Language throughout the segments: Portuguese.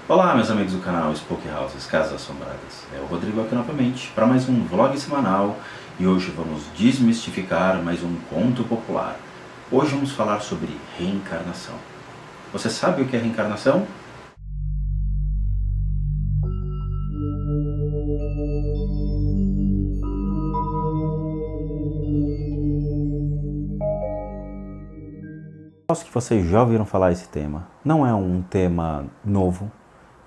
Olá, meus amigos do canal Spook Houses, Casas Assombradas. É o Rodrigo aqui novamente para mais um vlog semanal e hoje vamos desmistificar mais um conto popular. Hoje vamos falar sobre reencarnação. Você sabe o que é reencarnação? Aposto que vocês já ouviram falar esse tema. Não é um tema novo.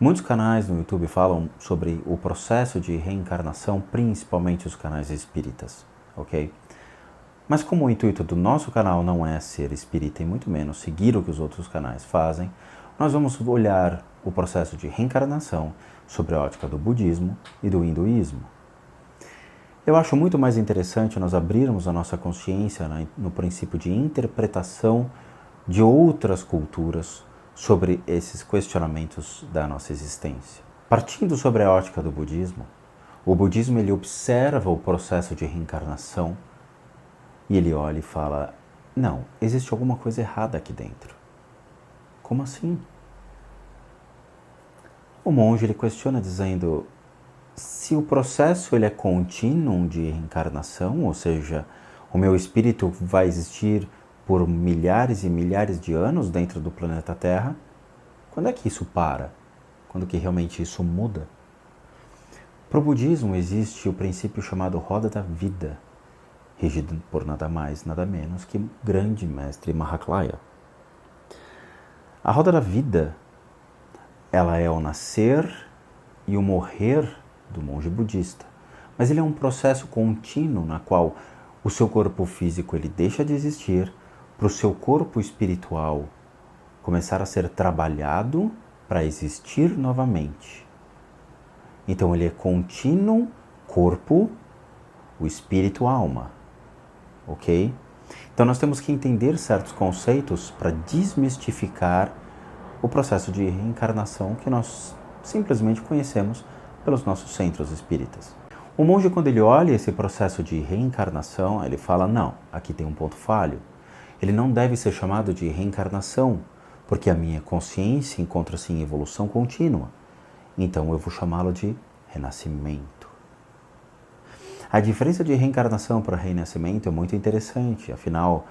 Muitos canais no YouTube falam sobre o processo de reencarnação, principalmente os canais espíritas, ok? Mas como o intuito do nosso canal não é ser espírita e muito menos seguir o que os outros canais fazem, nós vamos olhar o processo de reencarnação sobre a ótica do budismo e do hinduísmo. Eu acho muito mais interessante nós abrirmos a nossa consciência no princípio de interpretação de outras culturas sobre esses questionamentos da nossa existência. Partindo sobre a ótica do budismo, o budismo ele observa o processo de reencarnação e ele olha e fala, não, existe alguma coisa errada aqui dentro. Como assim? O monge ele questiona dizendo, se o processo ele é contínuo de reencarnação, ou seja, o meu espírito vai existir por milhares e milhares de anos dentro do planeta Terra, quando é que isso para? Quando que realmente isso muda? Para o budismo existe o princípio chamado roda da vida, regido por nada mais, nada menos que o grande mestre Mahaklaya. A roda da vida, ela é o nascer e o morrer do monge budista, mas ele é um processo contínuo na qual o seu corpo físico ele deixa de existir para o seu corpo espiritual começar a ser trabalhado para existir novamente. Então ele é contínuo corpo, o espírito, a alma. Ok? Então nós temos que entender certos conceitos para desmistificar o processo de reencarnação que nós simplesmente conhecemos pelos nossos centros espíritas. O monge, quando ele olha esse processo de reencarnação, ele fala, não, aqui tem um ponto falho. Ele não deve ser chamado de reencarnação, porque a minha consciência encontra-se em evolução contínua. Então eu vou chamá-lo de renascimento. A diferença de reencarnação para renascimento é muito interessante. Afinal,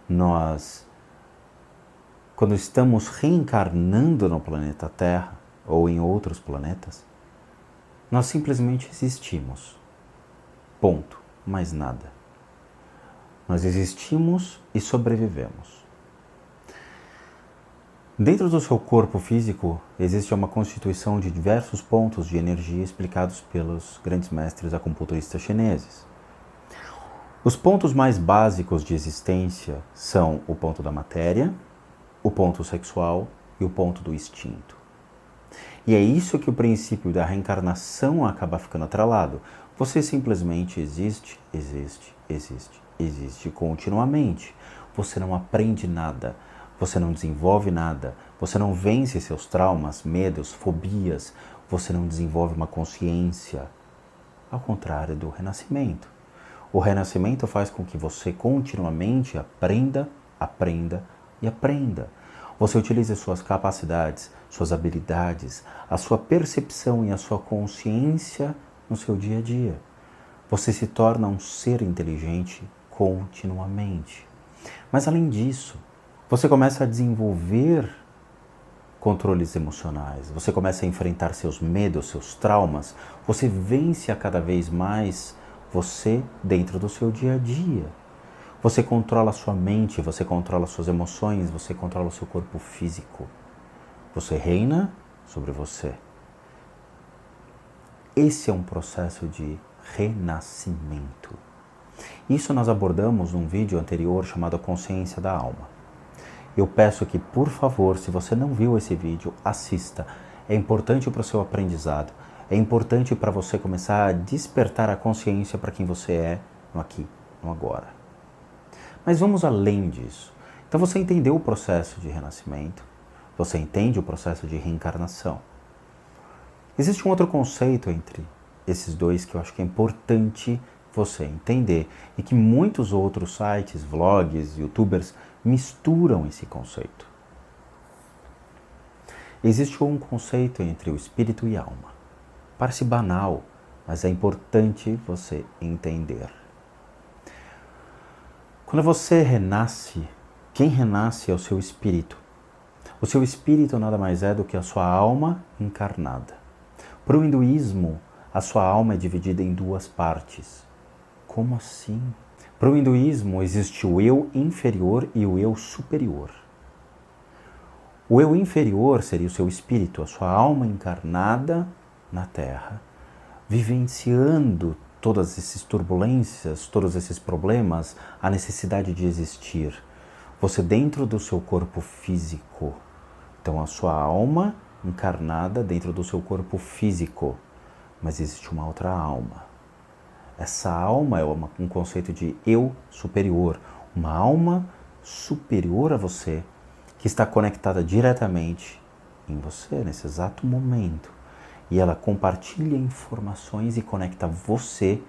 nós, quando estamos reencarnando no planeta Terra ou em outros planetas, nós simplesmente existimos. Ponto. Mais nada. Nós existimos e sobrevivemos. Dentro do seu corpo físico existe uma constituição de diversos pontos de energia explicados pelos grandes mestres acupunturistas chineses. Os pontos mais básicos de existência são o ponto da matéria, o ponto sexual e o ponto do instinto. E é isso que o princípio da reencarnação acaba ficando atrelado. Você simplesmente existe, existe, existe, existe continuamente. Você não aprende nada. Você não desenvolve nada, você não vence seus traumas, medos, fobias, você não desenvolve uma consciência. Ao contrário do renascimento. O renascimento faz com que você continuamente aprenda, aprenda e aprenda. Você utilize suas capacidades, suas habilidades, a sua percepção e a sua consciência no seu dia a dia. Você se torna um ser inteligente continuamente. Mas além disso, você começa a desenvolver controles emocionais, você começa a enfrentar seus medos, seus traumas, você vence a cada vez mais você dentro do seu dia a dia. Você controla a sua mente, você controla suas emoções, você controla o seu corpo físico. Você reina sobre você. Esse é um processo de renascimento. Isso nós abordamos num vídeo anterior chamado A Consciência da Alma. Eu peço que, por favor, se você não viu esse vídeo, assista. É importante para o seu aprendizado. É importante para você começar a despertar a consciência para quem você é no aqui, no agora. Mas vamos além disso. Então você entendeu o processo de renascimento. Você entende o processo de reencarnação. Existe um outro conceito entre esses dois que eu acho que é importante você entender e que muitos outros sites, vlogs, youtubers misturam esse conceito. Existe um conceito entre o espírito e alma. Parece banal, mas é importante você entender. Quando você renasce, quem renasce é o seu espírito. O seu espírito nada mais é do que a sua alma encarnada. Para o hinduísmo, a sua alma é dividida em duas partes. Como assim? Para o hinduísmo existe o eu inferior e o eu superior. O eu inferior seria o seu espírito, a sua alma encarnada na Terra, vivenciando todas essas turbulências, todos esses problemas, a necessidade de existir. Você dentro do seu corpo físico. Então a sua alma encarnada dentro do seu corpo físico. Mas existe uma outra alma. Essa alma é um conceito de eu superior. Uma alma superior a você, que está conectada diretamente em você, nesse exato momento. E ela compartilha informações e conecta você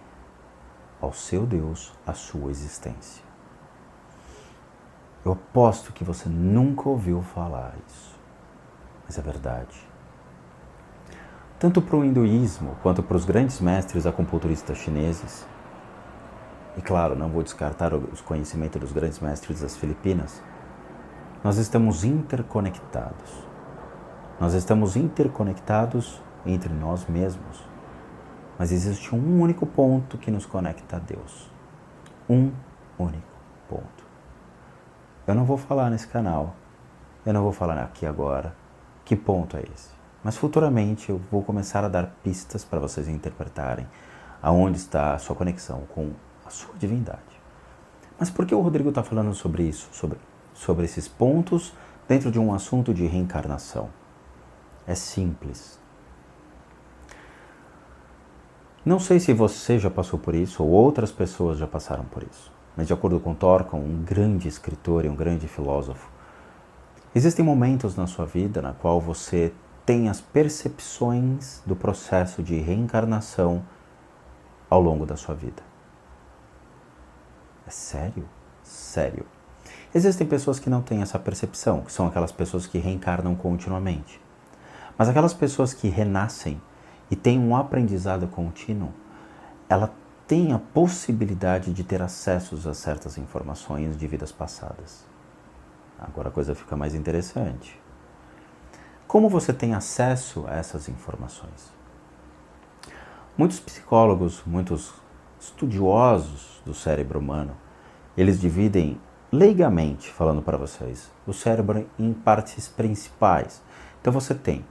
ao seu Deus, à sua existência. Eu aposto que você nunca ouviu falar isso, mas é verdade. Tanto para o hinduísmo quanto para os grandes mestres acupunturistas chineses, e claro, não vou descartar os conhecimentos dos grandes mestres das Filipinas, nós estamos interconectados. Nós estamos interconectados entre nós mesmos. Mas existe um único ponto que nos conecta a Deus. Um único ponto. Eu não vou falar nesse canal, eu não vou falar aqui agora que ponto é esse. Mas futuramente eu vou começar a dar pistas para vocês interpretarem aonde está a sua conexão com a sua divindade. Mas por que o Rodrigo está falando sobre isso? Sobre esses pontos dentro de um assunto de reencarnação? É simples. Não sei se você já passou por isso ou outras pessoas já passaram por isso, mas de acordo com Thorkan, um grande escritor e um grande filósofo, existem momentos na sua vida na qual você tem as percepções do processo de reencarnação ao longo da sua vida. É sério? Sério. Existem pessoas que não têm essa percepção, que são aquelas pessoas que reencarnam continuamente. Mas aquelas pessoas que renascem e têm um aprendizado contínuo, ela tem a possibilidade de ter acessos a certas informações de vidas passadas. Agora a coisa fica mais interessante. Como você tem acesso a essas informações? Muitos psicólogos, muitos estudiosos do cérebro humano, eles dividem leigamente, falando para vocês, o cérebro em partes principais. Então você tem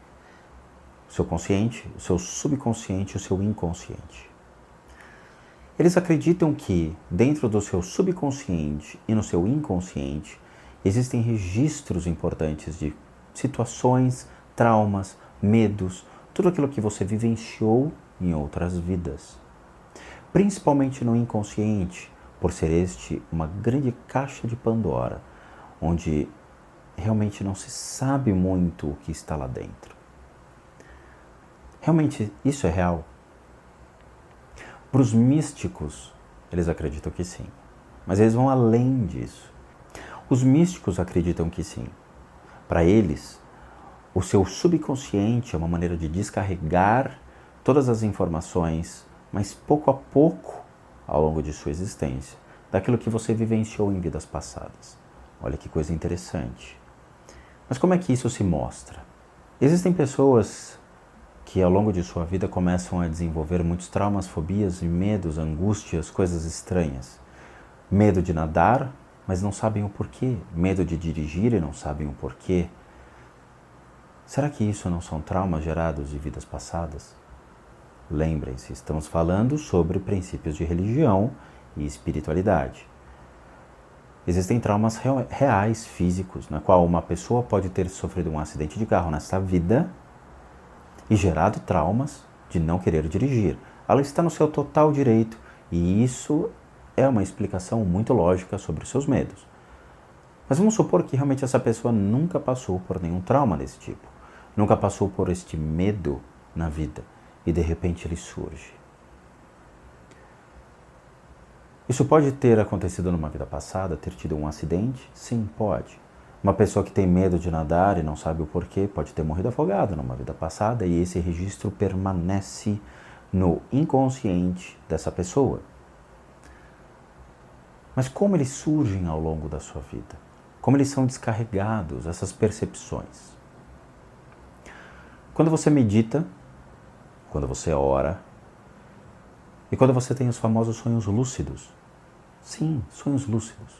o seu consciente, o seu subconsciente e o seu inconsciente. Eles acreditam que dentro do seu subconsciente e no seu inconsciente existem registros importantes de situações, traumas, medos, tudo aquilo que você vivenciou em outras vidas. Principalmente no inconsciente, por ser este uma grande caixa de Pandora, onde realmente não se sabe muito o que está lá dentro. Realmente isso é real? Para os místicos, eles acreditam que sim, mas eles vão além disso. Os místicos acreditam que sim. Para eles, o seu subconsciente é uma maneira de descarregar todas as informações, mas pouco a pouco, ao longo de sua existência, daquilo que você vivenciou em vidas passadas. Olha que coisa interessante. Mas como é que isso se mostra? Existem pessoas que ao longo de sua vida começam a desenvolver muitos traumas, fobias, medos, angústias, coisas estranhas. Medo de nadar, mas não sabem o porquê. Medo de dirigir e não sabem o porquê. Será que isso não são traumas gerados de vidas passadas? Lembrem-se, estamos falando sobre princípios de religião e espiritualidade. Existem traumas reais, físicos, na qual uma pessoa pode ter sofrido um acidente de carro nesta vida e gerado traumas de não querer dirigir. Ela está no seu total direito e isso é uma explicação muito lógica sobre os seus medos. Mas vamos supor que realmente essa pessoa nunca passou por nenhum trauma desse tipo, nunca passou por este medo na vida e de repente ele surge. Isso pode ter acontecido numa vida passada, ter tido um acidente? Sim, pode. Uma pessoa que tem medo de nadar e não sabe o porquê pode ter morrido afogado numa vida passada e esse registro permanece no inconsciente dessa pessoa. Mas como eles surgem ao longo da sua vida? Como eles são descarregados, essas percepções? Quando você medita, quando você ora e quando você tem os famosos sonhos lúcidos. Sim, sonhos lúcidos.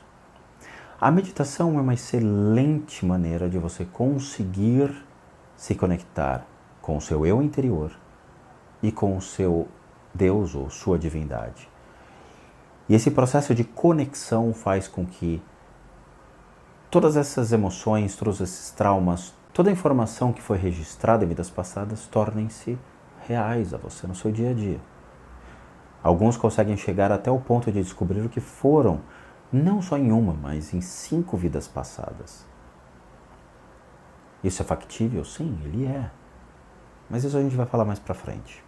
A meditação é uma excelente maneira de você conseguir se conectar com o seu eu interior e com o seu Deus ou sua divindade. E esse processo de conexão faz com que todas essas emoções, todos esses traumas, toda a informação que foi registrada em vidas passadas tornem-se reais a você no seu dia a dia. Alguns conseguem chegar até o ponto de descobrir o que foram, não só em uma, mas em 5 vidas passadas. Isso é factível? Sim, ele é. Mas isso a gente vai falar mais pra frente.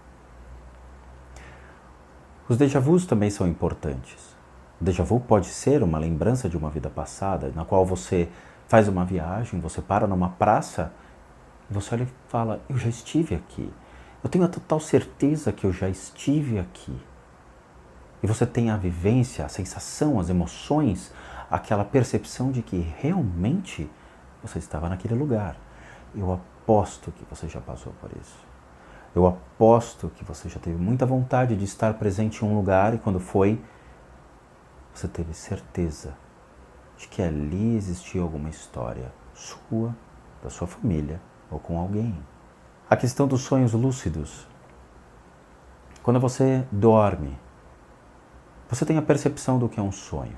Os déjà vus também são importantes. O déjà vu pode ser uma lembrança de uma vida passada, na qual você faz uma viagem, você para numa praça, e você olha e fala, eu já estive aqui. Eu tenho a total certeza que eu já estive aqui. E você tem a vivência, a sensação, as emoções, aquela percepção de que realmente você estava naquele lugar. Eu aposto que você já passou por isso. Eu aposto que você já teve muita vontade de estar presente em um lugar e quando foi, você teve certeza de que ali existia alguma história sua, da sua família ou com alguém. A questão dos sonhos lúcidos. Quando você dorme, você tem a percepção do que é um sonho.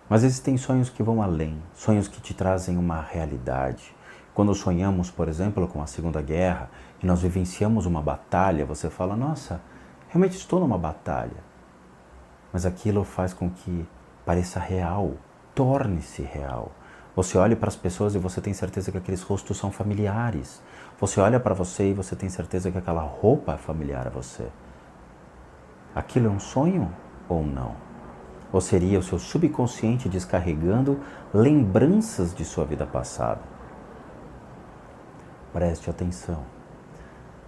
Mas existem sonhos que vão além, sonhos que te trazem uma realidade. Quando sonhamos, por exemplo, com a Segunda Guerra, e nós vivenciamos uma batalha, você fala, nossa, realmente estou numa batalha. Mas aquilo faz com que pareça real, torne-se real. Você olha para as pessoas e você tem certeza que aqueles rostos são familiares. Você olha para você e você tem certeza que aquela roupa é familiar a você. Aquilo é um sonho ou não? Ou seria o seu subconsciente descarregando lembranças de sua vida passada? Preste atenção.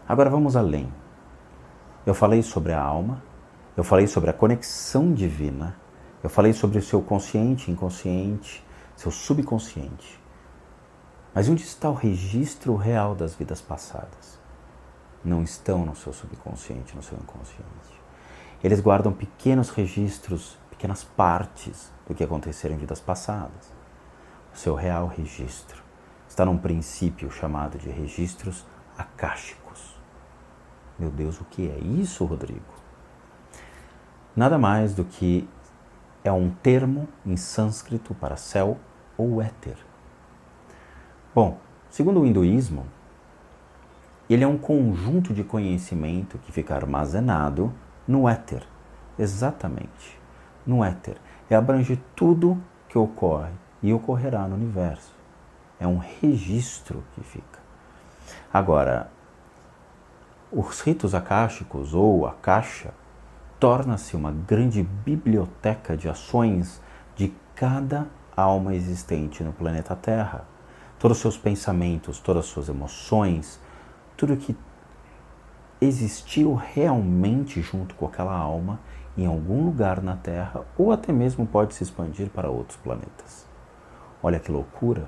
Agora vamos além. Eu falei sobre a alma, eu falei sobre a conexão divina, eu falei sobre o seu consciente, inconsciente, seu subconsciente. Mas onde está o registro real das vidas passadas? Não estão no seu subconsciente, no seu inconsciente. Eles guardam pequenos registros, pequenas partes do que aconteceram em vidas passadas. O seu real registro está num princípio chamado de registros akáshicos. Meu Deus, o que é isso, Rodrigo? Nada mais do que é um termo em sânscrito para céu ou éter. Bom, segundo o hinduísmo, ele é um conjunto de conhecimento que fica armazenado no éter, exatamente, no éter. E abrange tudo que ocorre e ocorrerá no universo. É um registro que fica. Agora, os ritos akáshicos ou akasha torna-se uma grande biblioteca de ações de cada alma existente no planeta Terra. Todos os seus pensamentos, todas as suas emoções, tudo que existiu realmente junto com aquela alma em algum lugar na Terra ou até mesmo pode se expandir para outros planetas. Olha que loucura!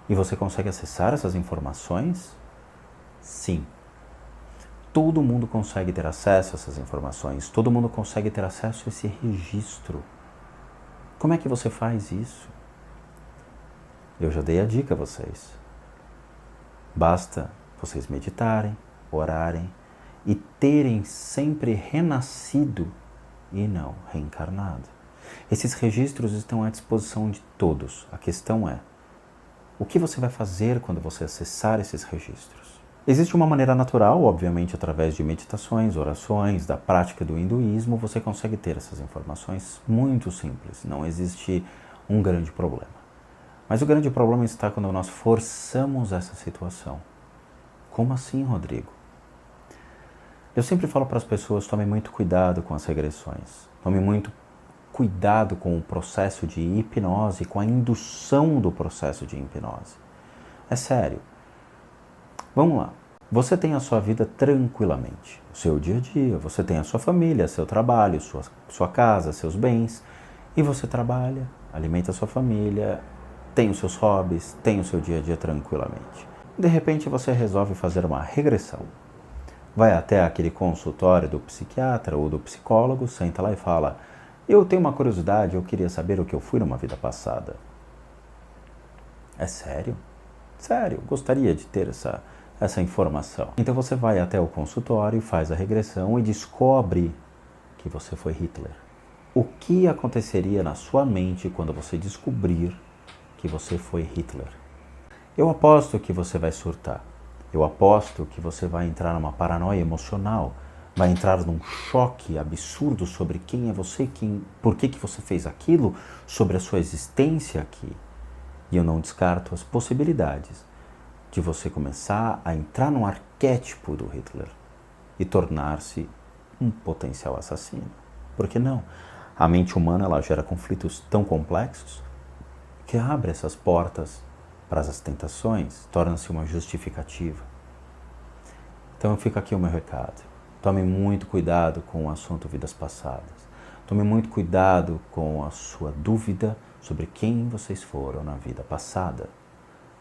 E você consegue acessar essas informações? Sim. Todo mundo consegue ter acesso a essas informações, todo mundo consegue ter acesso a esse registro. Como é que você faz isso? Eu já dei a dica a vocês. Basta vocês meditarem, orarem e terem sempre renascido e não reencarnado. Esses registros estão à disposição de todos. A questão é, o que você vai fazer quando você acessar esses registros? Existe uma maneira natural, obviamente, através de meditações, orações, da prática do hinduísmo, você consegue ter essas informações muito simples. Não existe um grande problema. Mas o grande problema está quando nós forçamos essa situação. Como assim, Rodrigo? Eu sempre falo para as pessoas, tomem muito cuidado com as regressões. Tome muito cuidado com o processo de hipnose, com a indução do processo de hipnose. É sério. Vamos lá. Você tem a sua vida tranquilamente, o seu dia a dia, você tem a sua família, seu trabalho, sua casa, seus bens, e você trabalha, alimenta a sua família, tem os seus hobbies, tem o seu dia a dia tranquilamente. De repente você resolve fazer uma regressão. Vai até aquele consultório do psiquiatra ou do psicólogo, senta lá e fala: eu tenho uma curiosidade, eu queria saber o que eu fui numa vida passada. É sério? Sério, gostaria de ter essa informação. Então você vai até o consultório, faz a regressão e descobre que você foi Hitler. O que aconteceria na sua mente quando você descobrir que você foi Hitler? Eu aposto que você vai surtar. Eu aposto que você vai entrar numa paranoia emocional, vai entrar num choque absurdo sobre quem é você, por que você fez aquilo, sobre a sua existência aqui. E eu não descarto as possibilidades de você começar a entrar num arquétipo do Hitler e tornar-se um potencial assassino. Por que não? A mente humana ela gera conflitos tão complexos que abre essas portas para as tentações, torna-se uma justificativa. Então fica aqui o meu recado. Tome muito cuidado com o assunto vidas passadas. Tome muito cuidado com a sua dúvida sobre quem vocês foram na vida passada.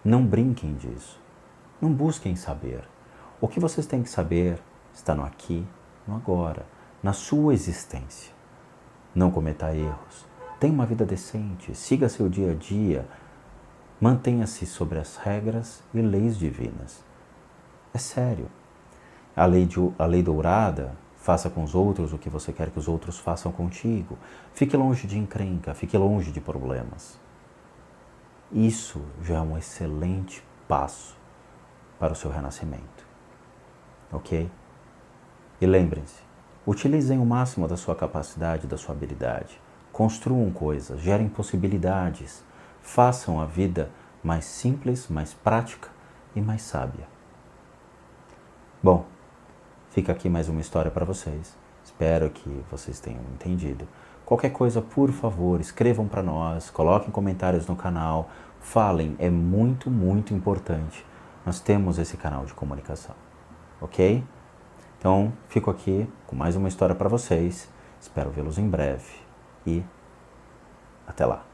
Não brinquem disso. Não busquem saber. O que vocês têm que saber está no aqui, no agora, na sua existência. Não cometa erros. Tenha uma vida decente. Siga seu dia a dia. Mantenha-se sobre as regras e leis divinas. É sério. A lei dourada, faça com os outros o que você quer que os outros façam contigo. Fique longe de encrenca, fique longe de problemas. Isso já é um excelente passo para o seu renascimento. Ok? E lembrem-se, utilizem o máximo da sua capacidade, da sua habilidade. Construam coisas, gerem possibilidades. Façam a vida mais simples, mais prática e mais sábia. Bom, fica aqui mais uma história para vocês. Espero que vocês tenham entendido. Qualquer coisa, por favor, escrevam para nós, coloquem comentários no canal, falem, é muito, muito importante. Nós temos esse canal de comunicação, ok? Então, fico aqui com mais uma história para vocês. Espero vê-los em breve e até lá.